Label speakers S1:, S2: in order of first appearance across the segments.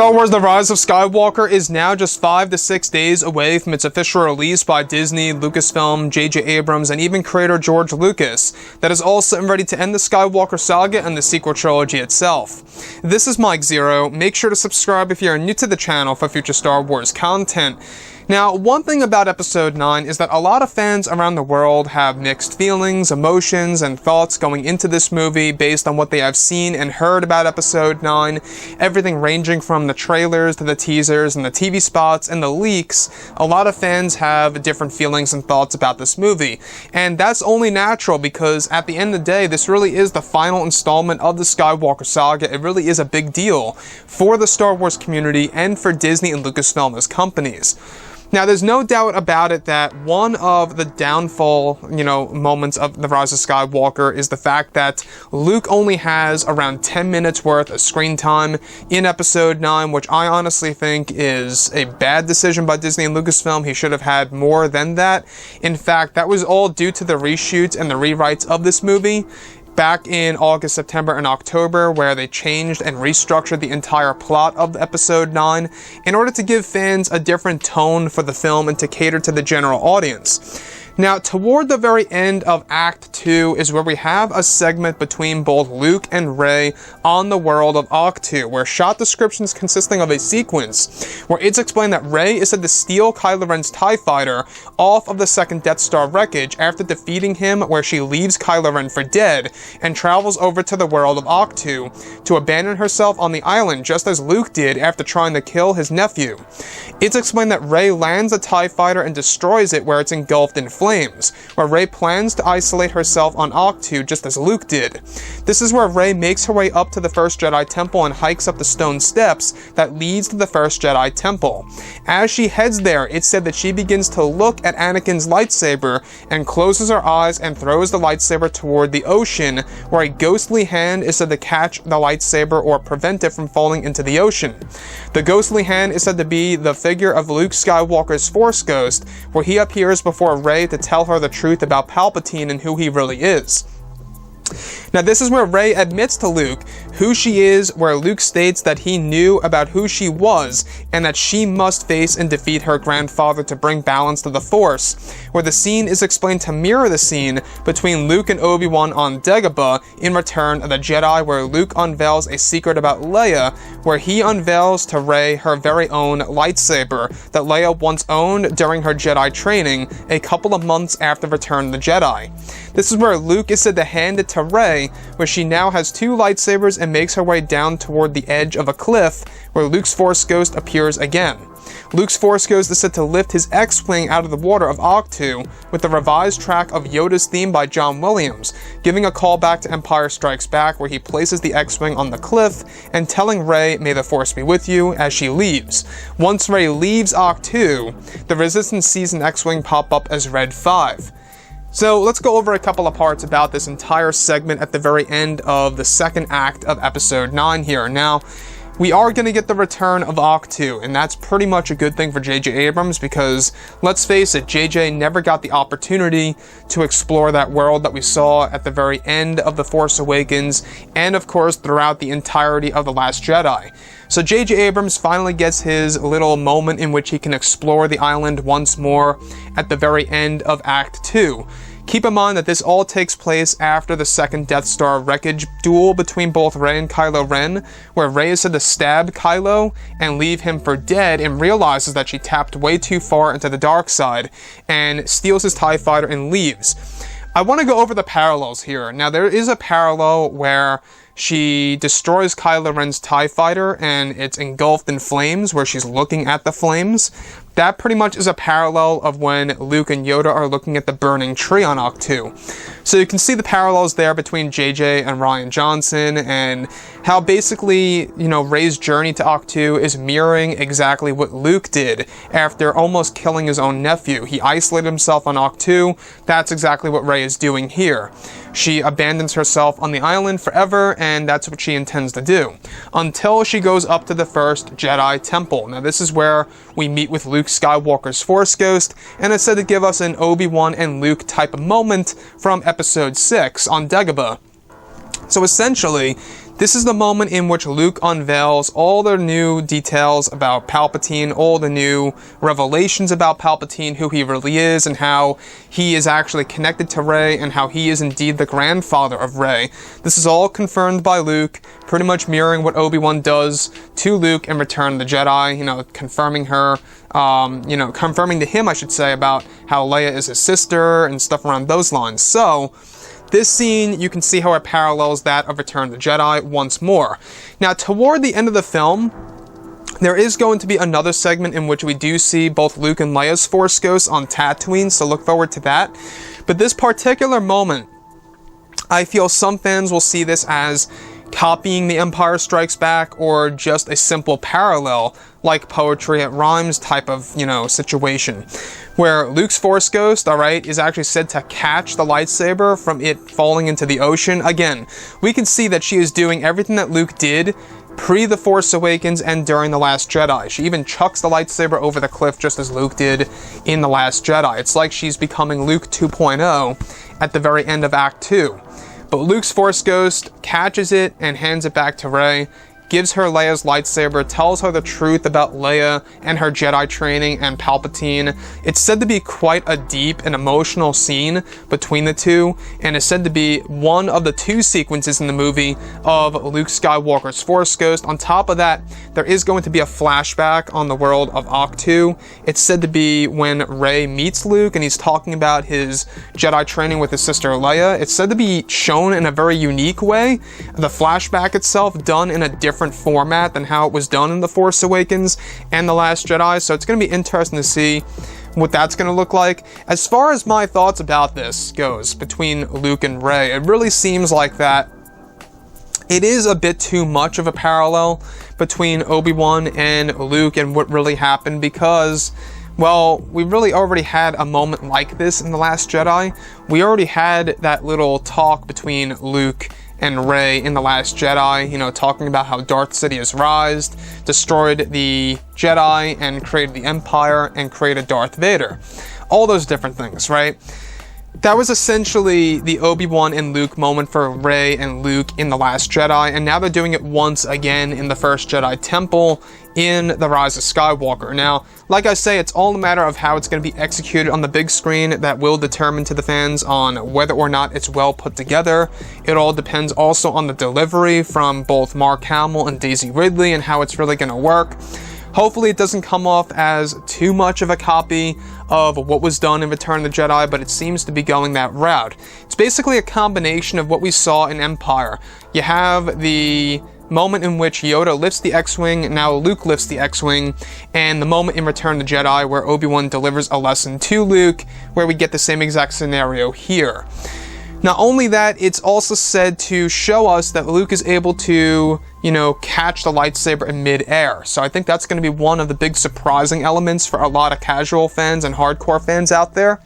S1: Star Wars The Rise of Skywalker is now just 5 to 6 days away from its official release by Disney, Lucasfilm, J.J. Abrams, and even creator George Lucas, that is all set and ready to end the Skywalker saga and the sequel trilogy itself. This is Mike Zero. Make sure to subscribe if you are new to the channel for future Star Wars content. Now, one thing about Episode 9 is that a lot of fans around the world have mixed feelings, emotions, and thoughts going into this movie based on what they have seen and heard about Episode 9, everything ranging from the trailers to the teasers and the TV spots and the leaks. A lot of fans have different feelings and thoughts about this movie, and that's only natural because at the end of the day, this really is the final installment of the Skywalker saga. It really is a big deal for the Star Wars community and for Disney and Lucasfilm as companies. Now, there's no doubt about it that one of the downfall, moments of The Rise of Skywalker is the fact that Luke only has around 10 minutes worth of screen time in Episode 9, which I honestly think is a bad decision by Disney and Lucasfilm. He should have had more than that. In fact, that was all due to the reshoots and the rewrites of this movie back in August, September, and October, where they changed and restructured the entire plot of Episode 9 in order to give fans a different tone for the film and to cater to the general audience. Now, toward the very end of Act 2 is where we have a segment between both Luke and Rey on the world of Ahch-To, where shot descriptions consisting of a sequence where it's explained that Rey is said to steal Kylo Ren's TIE fighter off of the second Death Star wreckage after defeating him, where she leaves Kylo Ren for dead and travels over to the world of Ahch-To to abandon herself on the island just as Luke did after trying to kill his nephew. It's explained that Rey lands a TIE fighter and destroys it where it's engulfed in flames, where Rey plans to isolate herself on Ahch-To just as Luke did. This is where Rey makes her way up to the First Jedi Temple and hikes up the stone steps that leads to the First Jedi Temple. As she heads there, it's said that she begins to look at Anakin's lightsaber and closes her eyes and throws the lightsaber toward the ocean, where a ghostly hand is said to catch the lightsaber or prevent it from falling into the ocean. The ghostly hand is said to be the figure of Luke Skywalker's Force Ghost, where he appears before Rey to tell her the truth about Palpatine and who he really is. Now, this is where Rey admits to Luke who she is, where Luke states that he knew about who she was and that she must face and defeat her grandfather to bring balance to the Force, where the scene is explained to mirror the scene between Luke and Obi-Wan on Dagobah in Return of the Jedi, where Luke unveils a secret about Leia, where he unveils to Rey her very own lightsaber that Leia once owned during her Jedi training a couple of months after Return of the Jedi. This is where Luke is said to hand it to Rey, where she now has two lightsabers and makes her way down toward the edge of a cliff, where Luke's Force Ghost appears again. Luke's Force Ghost is said to lift his X-Wing out of the water of Ahch-To with the revised track of Yoda's theme by John Williams, giving a callback to Empire Strikes Back, where he places the X-Wing on the cliff and telling Rey, "May the Force be with you," as she leaves. Once Rey leaves Ahch-To, the Resistance sees an X-Wing pop up as Red 5. So let's go over a couple of parts about this entire segment at the very end of the second act of Episode 9 here. Now, we are going to get the return of Ahch-To, and that's pretty much a good thing for J.J. Abrams because, let's face it, J.J. never got the opportunity to explore that world that we saw at the very end of The Force Awakens and, of course, throughout the entirety of The Last Jedi. So J.J. Abrams finally gets his little moment in which he can explore the island once more at the very end of Act 2. Keep in mind that this all takes place after the second Death Star wreckage duel between both Rey and Kylo Ren, where Rey is said to stab Kylo and leave him for dead and realizes that she tapped way too far into the dark side and steals his TIE fighter and leaves. I want to go over the parallels here. Now, there is a parallel where she destroys Kylo Ren's TIE fighter and it's engulfed in flames, where she's looking at the flames. That pretty much is a parallel of when Luke and Yoda are looking at the burning tree on Ahch-To. So you can see the parallels there between JJ and Rian Johnson and how basically, Rey's journey to Ahch-To is mirroring exactly what Luke did after almost killing his own nephew. He isolated himself on Ahch-To. That's exactly what Rey is doing here. She abandons herself on the island forever, and that's what she intends to do, until she goes up to the First Jedi Temple. Now, this is where we meet with Luke Skywalker's Force Ghost, and it's said to give us an Obi-Wan and Luke type of moment from Episode 6 on Dagobah. So essentially, This is the moment in which Luke unveils all the new details about Palpatine, all the new revelations about Palpatine, who he really is, and how he is actually connected to Rey, and how he is indeed the grandfather of Rey. This is all confirmed by Luke, pretty much mirroring what Obi-Wan does to Luke in Return of the Jedi, you know, confirming her, confirming to him, I should say, about how Leia is his sister and stuff around those lines. So, this scene, you can see how it parallels that of Return of the Jedi once more. Now, toward the end of the film, there is going to be another segment in which we do see both Luke and Leia's Force ghosts on Tatooine, so look forward to that. But this particular moment, I feel some fans will see this as copying The Empire Strikes Back, or just a simple parallel, like Poetry at Rhymes type of, situation, where Luke's Force Ghost, alright, is actually said to catch the lightsaber from it falling into the ocean. Again, we can see that she is doing everything that Luke did pre The Force Awakens and during The Last Jedi. She even chucks the lightsaber over the cliff just as Luke did in The Last Jedi. It's like she's becoming Luke 2.0 at the very end of Act 2. But Luke's Force Ghost catches it and hands it back to Rey, gives her Leia's lightsaber, tells her the truth about Leia and her Jedi training and Palpatine. It's said to be quite a deep and emotional scene between the two, and is said to be one of the 2 sequences in the movie of Luke Skywalker's Force Ghost. On top of that, there is going to be a flashback on the world of Ahch-To. It's said to be when Rey meets Luke and he's talking about his Jedi training with his sister Leia. It's said to be shown in a very unique way. The flashback itself done in a different format than how it was done in The Force Awakens and The Last Jedi, so it's going to be interesting to see what that's going to look like. As far as my thoughts about this goes, between Luke and Rey, it really seems like that it is a bit too much of a parallel between Obi-Wan and Luke and what really happened, because, well, we really already had a moment like this in The Last Jedi. We already had that little talk between Luke and Rey in The Last Jedi, talking about how Darth Sidious rised, destroyed the Jedi, and created the Empire, and created Darth Vader. All those different things, right? That was essentially the Obi-Wan and Luke moment for Rey and Luke in The Last Jedi, and now they're doing it once again in the First Jedi Temple in The Rise of Skywalker. Now, like I say, it's all a matter of how it's going to be executed on the big screen that will determine to the fans on whether or not it's well put together. It all depends also on the delivery from both Mark Hamill and Daisy Ridley and how it's really going to work. Hopefully it doesn't come off as too much of a copy of what was done in Return of the Jedi, but it seems to be going that route. It's basically a combination of what we saw in Empire. You have the moment in which Yoda lifts the X-Wing, now Luke lifts the X-Wing, and the moment in Return of the Jedi where Obi-Wan delivers a lesson to Luke, where we get the same exact scenario here. Not only that, it's also said to show us that Luke is able to, catch the lightsaber in mid-air. So I think that's going to be one of the big surprising elements for a lot of casual fans and hardcore fans out there,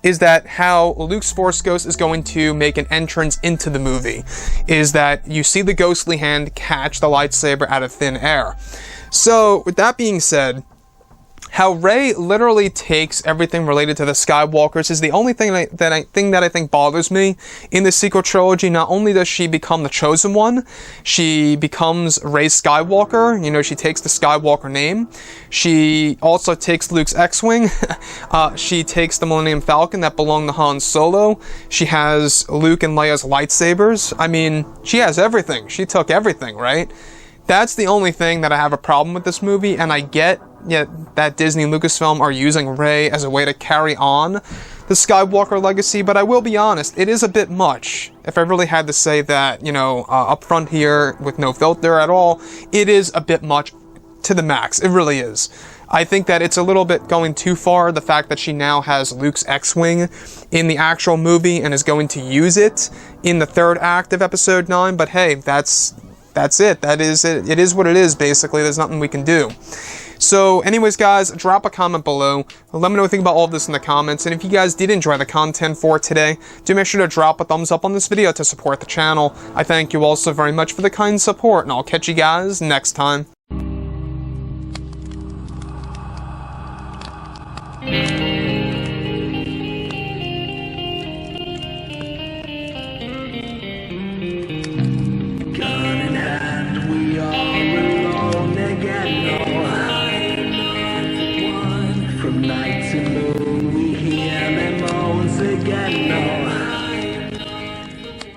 S1: is that how Luke's Force Ghost is going to make an entrance into the movie, is that you see the ghostly hand catch the lightsaber out of thin air. So, with that being said, how Rey literally takes everything related to the Skywalkers is the only thing that I think bothers me in the sequel trilogy. Not only does she become the chosen one, she becomes Rey Skywalker. She takes the Skywalker name. She also takes Luke's X-Wing. She takes the Millennium Falcon that belonged to Han Solo. She has Luke and Leia's lightsabers. I mean, she has everything. She took everything, right? That's the only thing that I have a problem with this movie, and I get that Disney and Lucasfilm are using Rey as a way to carry on the Skywalker legacy, but I will be honest, it is a bit much. If I really had to say that, up front here with no filter at all, it is a bit much to the max. It really is. I think that it's a little bit going too far, the fact that she now has Luke's X-Wing in the actual movie and is going to use it in the third act of Episode 9, but hey, that's it. That is it. It is what it is, basically. There's nothing we can do. So, anyways, guys, drop a comment below. Let me know what you think about all of this in the comments. And if you guys did enjoy the content for today, do make sure to drop a thumbs up on this video to support the channel. I thank you all so very much for the kind support, and I'll catch you guys next time.